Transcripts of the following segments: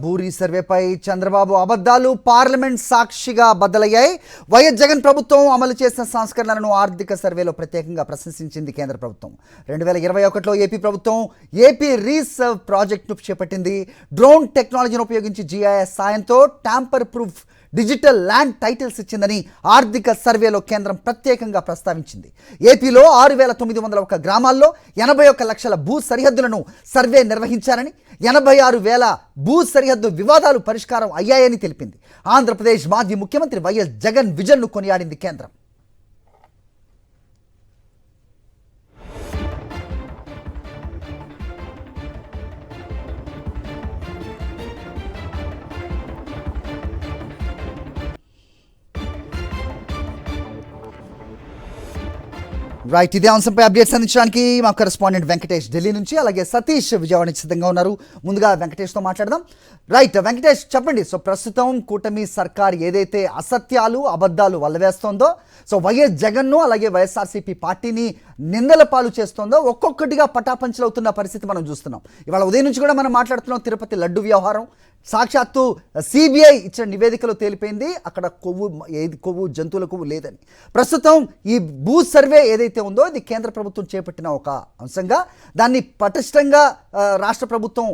భూరి సర్వేపై చంద్రబాబు అబద్ధాలు పార్లమెంట్ సాక్షిగా బద్దలయ్యాయి. వైఎస్ జగన్ ప్రభుత్వం అమలు చేసిన సంస్కరణలను ఆర్థిక సర్వేలో ప్రత్యేకంగా ప్రశంసించింది కేంద్ర ప్రభుత్వం. 2021లో ఏపీ ప్రభుత్వం ఏపీ రీసర్వ్ ప్రాజెక్టును చేపట్టింది. డ్రోన్ టెక్నాలజీని ఉపయోగించి జీఐఎస్ సాయంతో tamper proof digital land titles ఇచ్చిందని ఆర్థిక సర్వేలో కేంద్రం ప్రత్యేకంగా ప్రస్తావించింది. ఏపీలో 6,901 గ్రామాల్లో 81 లక్షల భూ సరిహద్దులను సర్వే నిర్వహించారని, 86,000 భూ సరిహద్దు వివాదాలు పరిష్కారం అయ్యాయని తెలిపింది. ఆంధ్రప్రదేశ్ మాజీ ముఖ్యమంత్రి వైఎస్ జగన్ విజన్ను కొనియాడింది కేంద్రం. రైట్, ఇదే అంశంపై అప్డేట్స్ అందించడానికి మా కరెస్పాండెంట్ వెంకటేష్ ఢిల్లీ నుంచి, అలాగే సతీష్ విజయవాడ నుంచి సిద్ధంగా ఉన్నారు. ముందుగా వెంకటేష్తో మాట్లాడదాం. రైట్ వెంకటేష్, చెప్పండి. సో ప్రస్తుతం కూటమి సర్కార్ ఏదైతే అసత్యాలు అబద్ధాలు వల్లవేస్తోందో, సో వైఎస్ జగన్ను అలాగే వైఎస్ఆర్సీపీ పార్టీని నిందల పాలు చేస్తోందో ఒక్కొక్కటిగా పటాపంచలవుతున్న పరిస్థితి మనం చూస్తున్నాం. ఇవాళ ఉదయం నుంచి కూడా మనం మాట్లాడుతున్నాం. తిరుపతి లడ్డు వ్యవహారం సాక్షాత్తు సిబిఐ ఇచ్చిన నివేదికలో తేలిపోయింది. అక్కడ కొవ్వు జంతువుల కొవ్వు లేదని. ప్రస్తుతం ఈ భూ సర్వే ఏదైతే ఉందో ఇది కేంద్ర ప్రభుత్వం చేపట్టిన ఒక అంశంగా, దాన్ని పటిష్టంగా రాష్ట్ర ప్రభుత్వం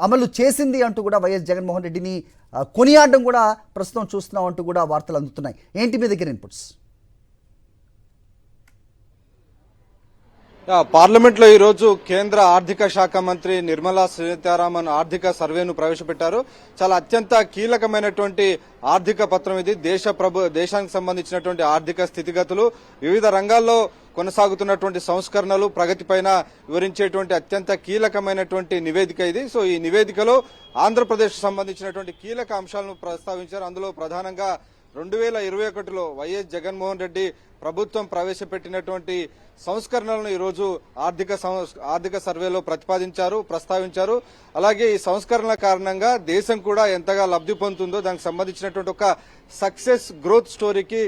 అమలు చేసింది అంటూ కూడా వైఎస్ జగన్మోహన్ రెడ్డిని కొనియాడడం కూడా ప్రస్తుతం చూస్తున్నాం అంటూ కూడా వార్తలు అందుతున్నాయి. ఏంటి మీ దగ్గర ఇన్పుట్స్? పార్లమెంట్ లో ఈ రోజు కేంద్ర ఆర్థిక శాఖ మంత్రి నిర్మలా సీతారామన్ ఆర్థిక సర్వేను ప్రవేశపెట్టారు. చాలా అత్యంత కీలకమైనటువంటి ఆర్థిక పత్రం ఇది. దేశానికి సంబంధించినటువంటి ఆర్థిక స్థితిగతులు, వివిధ రంగాల్లో కొనసాగుతున్నటువంటి సంస్కరణలు, ప్రగతిపైన వివరించేటువంటి అత్యంత కీలకమైనటువంటి నివేదిక ఇది. సో ఈ నివేదికలో ఆంధ్రప్రదేశ్ సంబంధించినటువంటి కీలక అంశాలను ప్రస్తావించారు. అందులో ప్రధానంగా 2021లో వైఎస్ జగన్మోహన్ రెడ్డి ప్రభుత్వం ప్రవేశపెట్టినటువంటి సంస్కరణలను ఈరోజు ఆర్థిక సర్వేలో ప్రస్తావించారు. అలాగే ఈ సంస్కరణల కారణంగా దేశం కూడా ఎంతగా లబ్ధి పొందుతుందో దానికి సంబంధించినటువంటి ఒక సక్సెస్ గ్రోత్ స్టోరీకి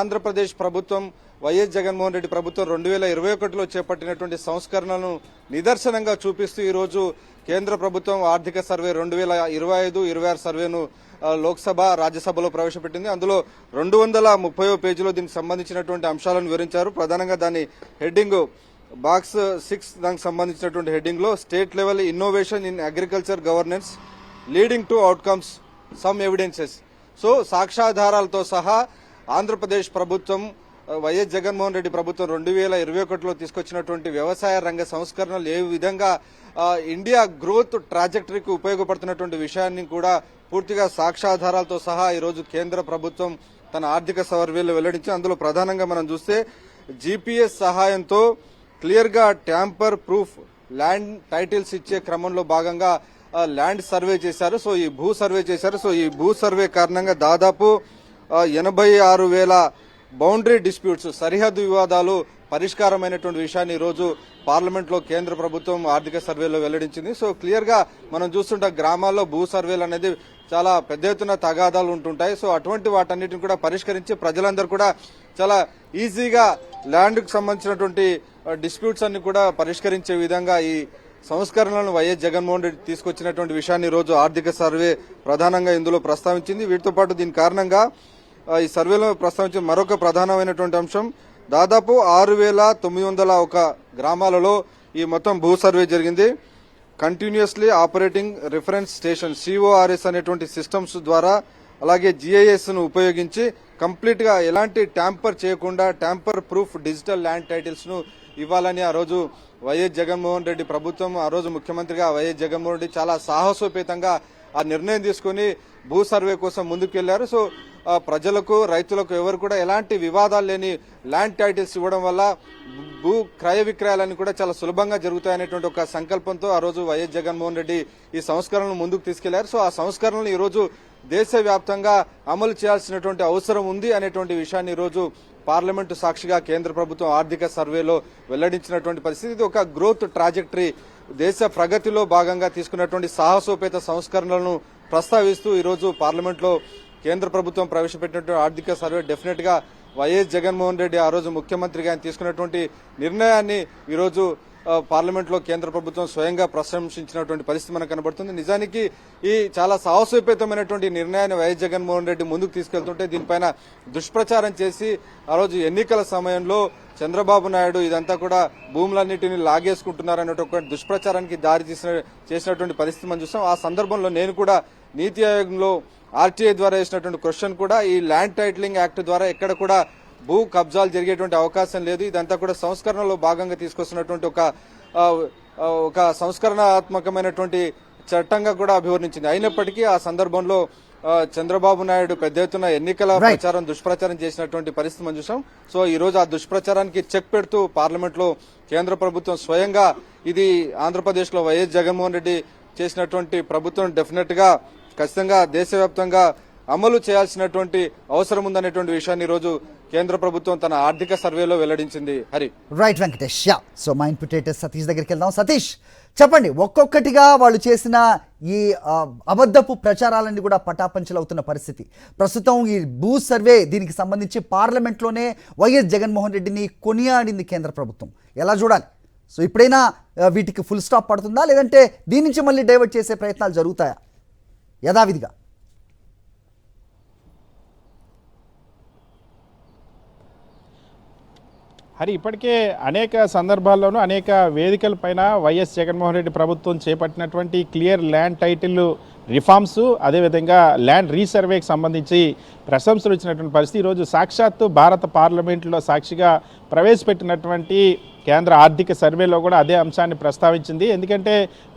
ఆంధ్రప్రదేశ్ ప్రభుత్వం, వైఎస్ జగన్మోహన్ రెడ్డి ప్రభుత్వం 2021లో చేపట్టినటువంటి సంస్కరణలను నిదర్శనంగా చూపిస్తూ ఈరోజు కేంద్ర ప్రభుత్వం ఆర్థిక సర్వే 2025-26 సర్వేను లోక్సభ, రాజ్యసభలో ప్రవేశపెట్టింది. అందులో 230వ పేజీలో దీనికి సంబంధించినటువంటి అంశాలను వివరించారు. ప్రధానంగా దాని హెడ్డింగ్ బాక్స్ 6 దానికి సంబంధించినటువంటి హెడ్డింగ్ లో state level innovation in agriculture governance leading to outcomes some evidences. So సాక్ష్యాధారాలతో సహా ఆంధ్రప్రదేశ్ ప్రభుత్వం, వైఎస్ జగన్మోహన్ రెడ్డి ప్రభుత్వం 2021లో తీసుకొచ్చినటువంటి వ్యవసాయ రంగ సంస్కరణలు ఏ విధంగా ఇండియా గ్రోత్ ట్రాజెక్టరీకి ఉపయోగపడుతున్నటువంటి విషయాన్ని కూడా పూర్తిగా సాక్ష్యాధారాలతో సహా ఈరోజు కేంద్ర ప్రభుత్వం తన ఆర్థిక సర్వేలో వెల్లడించి, అందులో ప్రధానంగా మనం చూస్తే జీపీఎస్ సహాయంతో క్లియర్ గా ట్యాంపర్ ప్రూఫ్ ల్యాండ్ టైటిల్స్ ఇచ్చే క్రమంలో భాగంగా ల్యాండ్ సర్వే చేశారు. సో ఈ భూ సర్వే కారణంగా దాదాపు 86,000 బౌండరీ డిస్ప్యూట్స్, సరిహద్దు వివాదాలు పరిష్కారమైనటువంటి విషయాన్ని ఈరోజు పార్లమెంట్ లో కేంద్ర ప్రభుత్వం ఆర్థిక సర్వేలో వెల్లడించింది. సో క్లియర్ గా మనం చూస్తుంటే గ్రామాల్లో భూ సర్వేలు అనేది చాలా పెద్ద ఎత్తున తగాదాలు ఉంటుంటాయి. సో అటువంటి వాటన్నిటిని కూడా పరిష్కరించి ప్రజలందరూ కూడా చాలా ఈజీగా ల్యాండ్ కు సంబంధించినటువంటి డిస్ప్యూట్స్ అన్ని కూడా పరిష్కరించే విధంగా ఈ సంస్కరణలను వైఎస్ జగన్మోహన్ రెడ్డి తీసుకొచ్చినటువంటి విషయాన్ని ఈరోజు ఆర్థిక సర్వే ప్రధానంగా ఇందులో ప్రస్తావించింది. వీటితో పాటు దీని కారణంగా ఈ సర్వేలో ప్రస్తావించిన మరొక ప్రధానమైనటువంటి అంశం, దాదాపు 6,901 గ్రామాలలో ఈ మొత్తం భూ సర్వే జరిగింది. Continuously operating reference station CORS అనేటువంటి సిస్టమ్స్ ద్వారా, అలాగే GIS ను ఉపయోగించి కంప్లీట్ గా ఎలాంటి ట్యాంపర్ చేయకుండా tamper proof digital land titles ను ఇవ్వాలని ఆ రోజు వైఎస్ జగన్మోహన్ రెడ్డి ప్రభుత్వం, ఆ రోజు ముఖ్యమంత్రిగా వైఎస్ జగన్మోహన్ రెడ్డి చాలా సాహసోపేతంగా ఆ నిర్ణయం తీసుకుని భూ సర్వే కోసం ముందుకెళ్లారు. సో ప్రజలకు, రైతులకు ఎవరు కూడా ఎలాంటి వివాదాలు లేని ల్యాండ్ టైటిల్స్ ఇవ్వడం వల్ల భూ క్రయ విక్రయాలన్నీ కూడా చాలా సులభంగా జరుగుతాయనేటువంటి ఒక సంకల్పంతో ఆ రోజు వైఎస్ జగన్మోహన్ రెడ్డి ఈ సంస్కరణను ముందుకు తీసుకెళ్లారు. సో ఆ సంస్కరణలు ఈ రోజు దేశవ్యాప్తంగా అమలు చేయాల్సినటువంటి అవసరం ఉంది అనేటువంటి విషయాన్ని ఈ రోజు పార్లమెంటు సాక్షిగా కేంద్ర ప్రభుత్వం ఆర్థిక సర్వేలో వెల్లడించినటువంటి పరిస్థితి. ఇది ఒక గ్రోత్ ట్రాజెక్టరీ, దేశ ప్రగతిలో భాగంగా తీసుకున్నటువంటి సాహసోపేత సంస్కరణలను ప్రస్తావిస్తూ ఈరోజు పార్లమెంట్ లో కేంద్ర ప్రభుత్వం ప్రవేశపెట్టినటువంటి ఆర్థిక సర్వే డెఫినెట్ గా వైఎస్ జగన్మోహన్ రెడ్డి ఆ రోజు ముఖ్యమంత్రిగా ఆయన తీసుకున్నటువంటి నిర్ణయాన్ని ఈరోజు పార్లమెంట్లో కేంద్ర ప్రభుత్వం స్వయంగా ప్రశంసించినటువంటి పరిస్థితి మనకు కనబడుతుంది. నిజానికి ఈ చాలా సాహసోపేతమైనటువంటి నిర్ణయాన్ని వైఎస్ జగన్మోహన్ రెడ్డి ముందుకు తీసుకెళ్తుంటే దీనిపైన దుష్ప్రచారం చేసి ఆ రోజు ఎన్నికల సమయంలో చంద్రబాబు నాయుడు ఇదంతా కూడా భూములన్నింటినీ లాగేసుకుంటున్నారనేటువంటి దుష్ప్రచారానికి దారి చేసినటువంటి పరిస్థితి మనం చూస్తాం. ఆ సందర్భంలో నేను కూడా నీతి ఆయోగ్లో ఆర్టీఐ ద్వారా వేసినటువంటి క్వశ్చన్ కూడా ఈ ల్యాండ్ టైటిలింగ్ యాక్ట్ ద్వారా ఎక్కడ కూడా భూ కబ్జాలు జరిగేటువంటి అవకాశం లేదు, ఇదంతా కూడా సంస్కరణలో భాగంగా తీసుకొస్తున్నటువంటి ఒక సంస్కరణాత్మకమైనటువంటి చట్టంగా కూడా అభివర్ణించింది. అయినప్పటికీ ఆ సందర్భంలో చంద్రబాబు నాయుడు పెద్ద ఎత్తున ఎన్నికల ప్రచారం దుష్ప్రచారం చేసినటువంటి పరిస్థితి మనం చూసాం. సో ఈ రోజు ఆ దుష్ప్రచారానికి చెక్ పెడుతూ పార్లమెంట్ లో కేంద్ర ప్రభుత్వం స్వయంగా ఇది ఆంధ్రప్రదేశ్ లో వైఎస్ జగన్మోహన్ రెడ్డి చేసినటువంటి ప్రభుత్వం డెఫినెట్ గా ఖచ్చితంగా దేశవ్యాప్తంగా అమలు చేయాల్సినటువంటి అవసరం ఉందనేటువంటి విషయాన్ని ఈ రోజు కేంద్ర ప్రభుత్వం తన ఆర్థిక సర్వేలో వెల్లడించింది. హరి రైట్ వెంకటేష్. సో మా ఇన్పుటేటర్ సతీష్ దగ్గరికి వెళ్దాం. సతీష్ చెప్పండి, ఒక్కొక్కటిగా వాళ్ళు చేసిన ఈ అబద్ధపు ప్రచారాలన్నీ కూడా పటాపంచలవుతున్న పరిస్థితి. ప్రస్తుతం ఈ భూ సర్వే దీనికి సంబంధించి పార్లమెంట్లోనే వైఎస్ జగన్మోహన్ రెడ్డిని కొనియాడింది కేంద్ర ప్రభుత్వం. ఎలా చూడాలి? సో ఇప్పుడైనా వీటికి ఫుల్ స్టాప్ పడుతుందా, లేదంటే దీని నుంచి మళ్ళీ డైవర్ట్ చేసే ప్రయత్నాలు జరుగుతాయా యథావిధిగా? హరి, ఇప్పటికే అనేక సందర్భాల్లోనూ అనేక వేదికల పైన వైఎస్ జగన్మోహన్ రెడ్డి ప్రభుత్వం చేపట్టినటువంటి క్లియర్ ల్యాండ్ టైటిల్ రిఫార్మ్స్, అదేవిధంగా ల్యాండ్ రీసర్వేకి సంబంధించి ప్రశంసలు ఇచ్చినటువంటి పరిస్థితి ఈరోజు సాక్షాత్తు భారత పార్లమెంట్లో సాక్షిగా ప్రవేశపెట్టినటువంటి కేంద్ర ఆర్థిక సర్వేలో కూడా అదే అంశాన్ని ప్రస్తావించింది. ఎందుకంటే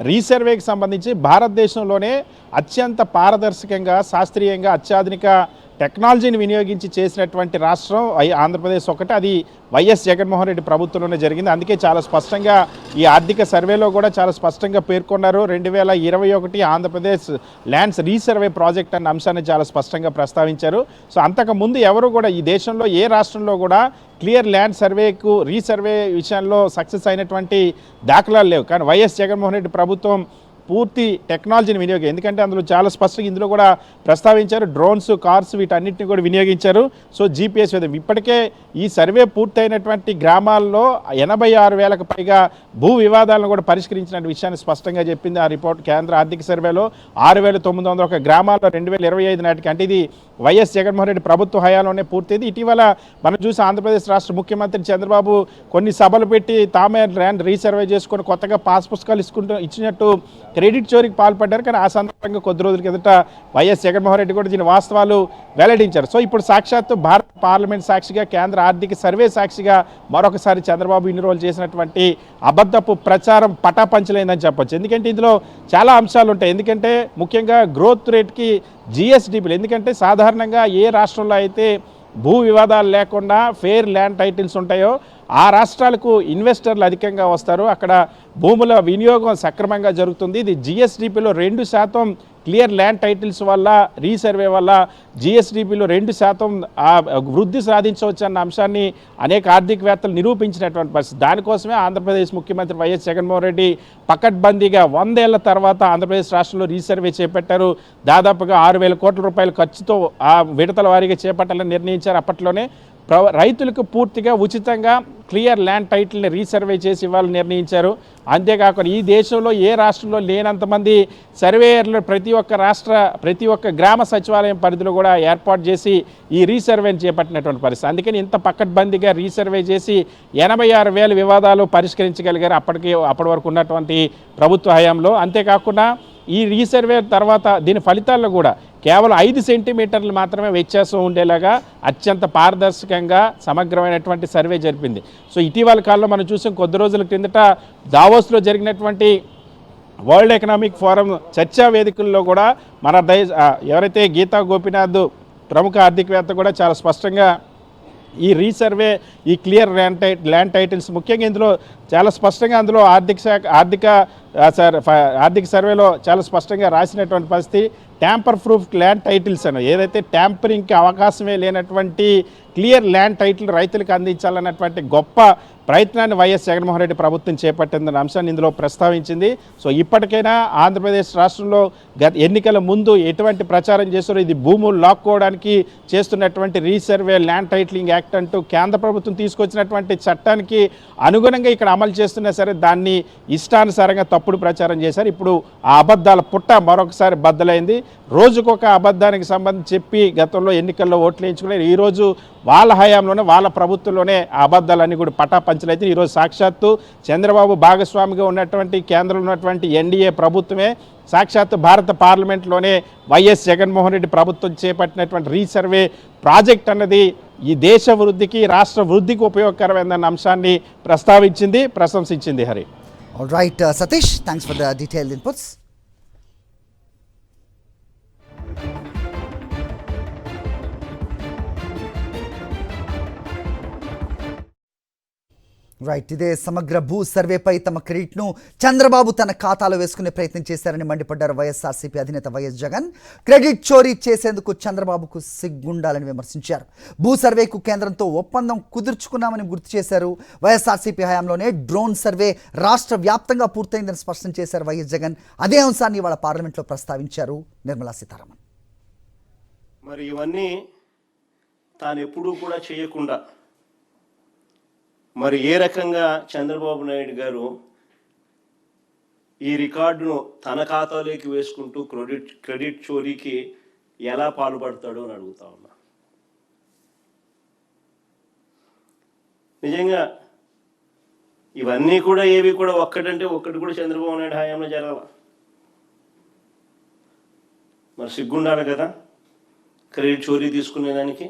రీసర్వేకి సంబంధించి భారతదేశంలోనే అత్యంత పారదర్శకంగా, శాస్త్రీయంగా, అత్యాధునిక టెక్నాలజీని వినియోగించి చేసినటువంటి రాష్ట్రం ఆంధ్రప్రదేశ్ ఒకటి. అది వైఎస్ జగన్మోహన్ రెడ్డి ప్రభుత్వంలోనే జరిగింది. అందుకే చాలా స్పష్టంగా ఈ ఆర్థిక సర్వేలో కూడా చాలా స్పష్టంగా పేర్కొన్నారు. 2021 ఆంధ్రప్రదేశ్ ల్యాండ్స్ రీసర్వే ప్రాజెక్ట్ అన్న అంశాన్ని చాలా స్పష్టంగా ప్రస్తావించారు. సో అంతకుముందు ఎవరు కూడా ఈ దేశంలో ఏ రాష్ట్రంలో కూడా క్లియర్ ల్యాండ్ సర్వేకు రీసర్వే విషయంలో సక్సెస్ అయినటువంటి దాఖలాలు లేవు. కానీ వైఎస్ జగన్మోహన్ రెడ్డి ప్రభుత్వం పూర్తి టెక్నాలజీని వినియోగం, ఎందుకంటే అందులో చాలా స్పష్టంగా ఇందులో కూడా ప్రస్తావించారు, డ్రోన్స్, కార్స్ వీటన్నిటిని కూడా వినియోగించారు. సో జీపీఎస్ విధం ఇప్పటికే ఈ సర్వే పూర్తయినటువంటి గ్రామాల్లో 86,000కు పైగా భూ వివాదాలను కూడా పరిష్కరించిన విషయాన్ని స్పష్టంగా చెప్పింది ఆ రిపోర్ట్. కేంద్ర ఆర్థిక సర్వేలో 6,901 గ్రామాల్లో 2025 నాటికి, అంటే ఇది వైఎస్ జగన్మోహన్ రెడ్డి ప్రభుత్వ హయాంలోనే పూర్తయింది. ఇటీవల మనం చూసి ఆంధ్రప్రదేశ్ రాష్ట్ర ముఖ్యమంత్రి చంద్రబాబు కొన్ని సభలు పెట్టి తామే ల్యాండ్ రీసర్వే చేసుకొని కొత్తగా పాస్ పుస్తకాలు ఇచ్చినట్టు క్రెడిట్ చోరీకి పాల్పడ్డారు. కానీ ఆ సందర్భంగా కొద్ది రోజుల కిందట వైఎస్ జగన్మోహన్ రెడ్డి కూడా దీని వాస్తవాలు వెల్లడించారు. సో ఇప్పుడు సాక్షాత్తు భారత పార్లమెంట్ సాక్షిగా, కేంద్ర ఆర్థిక సర్వే సాక్షిగా మరొకసారి చంద్రబాబు ఇన్ని రోజులు చేసినటువంటి అబద్ధపు ప్రచారం పటాపంచలేదని చెప్పొచ్చు. ఎందుకంటే ఇందులో చాలా అంశాలు ఉంటాయి. ఎందుకంటే ముఖ్యంగా గ్రోత్ రేట్కి జిఎస్డిపిలు, ఎందుకంటే సాధారణంగా ఏ రాష్ట్రంలో అయితే భూ వివాదాలు లేకుండా ఫెయిర్ ల్యాండ్ టైటిల్స్ ఉంటాయో ఆ రాష్ట్రాలకు ఇన్వెస్టర్లు అధికంగా వస్తారు, అక్కడ భూముల వినియోగం సక్రమంగా జరుగుతుంది. ఇది జిఎస్డిపిలో 2% క్లియర్ ల్యాండ్ టైటిల్స్ వల్ల, రీసర్వే వల్ల జిఎస్డిపిలో 2% వృద్ధి సాధించవచ్చు అన్న అంశాన్ని అనేక ఆర్థికవేత్తలు నిరూపించినటువంటి పరిస్థితి. దానికోసమే ఆంధ్రప్రదేశ్ ముఖ్యమంత్రి వైఎస్ జగన్మోహన్ రెడ్డి పకడ్బందీగా 100 ఏళ్ల తర్వాత ఆంధ్రప్రదేశ్ రాష్ట్రంలో రీసర్వే చేపట్టారు. దాదాపుగా 6,000 కోట్ల రూపాయల ఖర్చుతో ఆ విడతల వారీగా చేపట్టాలని నిర్ణయించారు. అప్పట్లోనే రైతులకు పూర్తిగా ఉచితంగా క్లియర్ ల్యాండ్ టైటిల్ని రీసర్వే చేసి ఇవ్వాలని నిర్ణయించారు. అంతేకాకుండా ఈ దేశంలో ఏ రాష్ట్రంలో లేనంతమంది సర్వేయర్లు ప్రతి ఒక్క గ్రామ సచివాలయం పరిధిలో కూడా ఏర్పాటు చేసి ఈ రీసర్వేని చేపట్టినటువంటి పరిస్థితి. అందుకని ఇంత పకడ్బందీగా రీసర్వే చేసి 86,000 వివాదాలు పరిష్కరించగలిగారు అప్పటి వరకు ఉన్నటువంటి ప్రభుత్వ హయాంలో. అంతేకాకుండా ఈ రీసర్వే తర్వాత దీని ఫలితాల్లో కూడా కేవలం 5 సెంటీమీటర్లు మాత్రమే వ్యత్యాసం ఉండేలాగా అత్యంత పారదర్శకంగా సమగ్రమైనటువంటి సర్వే జరిపింది. సో ఇటీవల కాలంలో మనం చూసాం, కొద్ది రోజుల కిందట దావోస్లో జరిగినటువంటి వరల్డ్ ఎకనామిక్ ఫోరం చర్చా వేదికల్లో కూడా మన ఎవరైతే గీతా గోపీనాథ్ ప్రముఖ ఆర్థికవేత్త కూడా చాలా స్పష్టంగా ఈ రీసర్వే, ఈ క్లియర్ ల్యాండ్ టైటిల్స్ ముఖ్యంగా ఇందులో చాలా స్పష్టంగా అందులో ఆర్థిక సర్వేలో చాలా స్పష్టంగా రాసినటువంటి పరిస్థితి, ట్యాంపర్ ప్రూఫ్ ల్యాండ్ టైటిల్స్ అని, ఏదైతే ట్యాంపరింగ్కి అవకాశమే లేనటువంటి క్లియర్ ల్యాండ్ టైటిల్ రైతులకు అందించాలన్నటువంటి గొప్ప ప్రయత్నాన్ని వైఎస్ జగన్మోహన్ రెడ్డి ప్రభుత్వం చేపట్టిందన్న అంశాన్ని ఇందులో ప్రస్తావించింది. సో ఇప్పటికైనా ఆంధ్రప్రదేశ్ రాష్ట్రంలో ఎన్నికల ముందు ఎటువంటి ప్రచారం చేస్తారో ఇది భూములు లాక్కోవడానికి చేస్తున్నటువంటి రీసర్వే ల్యాండ్ టైటిలింగ్ యాక్ట్ అంటూ కేంద్ర ప్రభుత్వం తీసుకొచ్చినటువంటి చట్టానికి అనుగుణంగా ఇక్కడ అమలు చేస్తున్నా సరే దాన్ని ఇష్టానుసారంగా తప్పుడు ప్రచారం చేశారు. ఇప్పుడు ఆ అబద్ధాల పుట్ట మరొకసారి బద్దలైంది. రోజుకొక అబద్ధానికి సంబంధించి చెప్పి గతంలో ఎన్నికల్లో ఓట్లు వేయించుకున్నారు. ఈరోజు వాళ్ళ హయాంలోనే వాళ్ళ ప్రభుత్వంలోనే ఆ అబద్ధాలన్నీ కూడా పటాపంచలైతే ఈరోజు సాక్షాత్తు చంద్రబాబు భాగస్వామిగా ఉన్నటువంటి కేంద్రంలో ఉన్నటువంటి ఎన్డీఏ ప్రభుత్వమే సాక్షాత్తు భారత పార్లమెంట్లోనే వైఎస్ జగన్మోహన్ రెడ్డి ప్రభుత్వం చేపట్టినటువంటి రీసర్వే ప్రాజెక్ట్ అన్నది ఈ దేశ వృద్ధికి రాష్ట్ర వృద్ధికి ఉపయోగకరమైన అంశాన్ని ప్రస్తావించింది, ప్రశంసించింది. Hari. All right Satish, thanks for the detailed inputs. Right, ఇదే సమగ్ర భూ సర్వేపై తమ క్రెడిట్ను చంద్రబాబు తన ఖాతాలో వేసుకునే ప్రయత్నం చేశారని మండిపడ్డారు వైఎస్ఆర్సీపీ అధినేత వైఎస్ జగన్. క్రెడిట్ చోరీ చేసేందుకు చంద్రబాబుకు సిగ్గుండాలని విమర్శించారు. భూ సర్వేకు కేంద్రంతో ఒప్పందం కుదుర్చుకున్నామని గుర్తు చేశారు. వైఎస్ఆర్సీపీ హయాంలోనే డ్రోన్ సర్వే రాష్ట్ర వ్యాప్తంగా పూర్తయిందని స్పష్టం చేశారు వైఎస్ జగన్. అదే అంశాన్ని ఇవాళ పార్లమెంట్లో ప్రస్తావించారు నిర్మలా సీతారామన్. మరి ఇవన్నీ తాను ఎప్పుడూ కూడా చేయకుండా మరి ఏ రకంగా చంద్రబాబు నాయుడు గారు ఈ రికార్డును తన ఖాతాలోకి వేసుకుంటూ క్రెడిట్ చోరీకి ఎలా పాల్పడతాడో అని అడుగుతా ఉన్నా. నిజంగా ఇవన్నీ కూడా ఏవి కూడా ఒక్కటి కూడా చంద్రబాబు నాయుడు హయాంలో జరగాల. మరి సిగ్గుండాలి కదా క్రెడిట్ చోరీ తీసుకునేదానికి.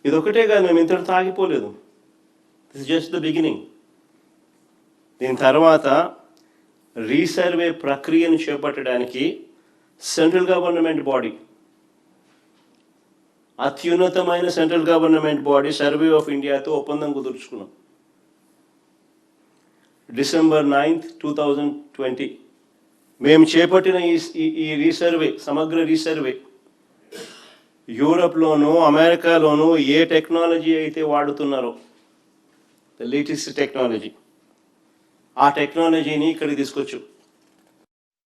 ఇదొకటే కాదు, మేము ఇంతటితో ఆగిపోలేదు. This is just the beginning. దీని తర్వాత రీసర్వే ప్రక్రియను చేపట్టడానికి సెంట్రల్ గవర్నమెంట్ బాడీ, అత్యున్నతమైన central government body survey of ఇండియాతో ఒప్పందం కుదుర్చుకున్నాం. డిసెంబర్ 9, 2020 మేము చేపట్టిన ఈ రీసర్వే, సమగ్ర రీసర్వే యూరప్లోనూ అమెరికాలోనూ ఏ టెక్నాలజీ అయితే వాడుతున్నారో, ద లేటెస్ట్ టెక్నాలజీ, ఆ టెక్నాలజీని ఇక్కడికి తీసుకొచ్చు.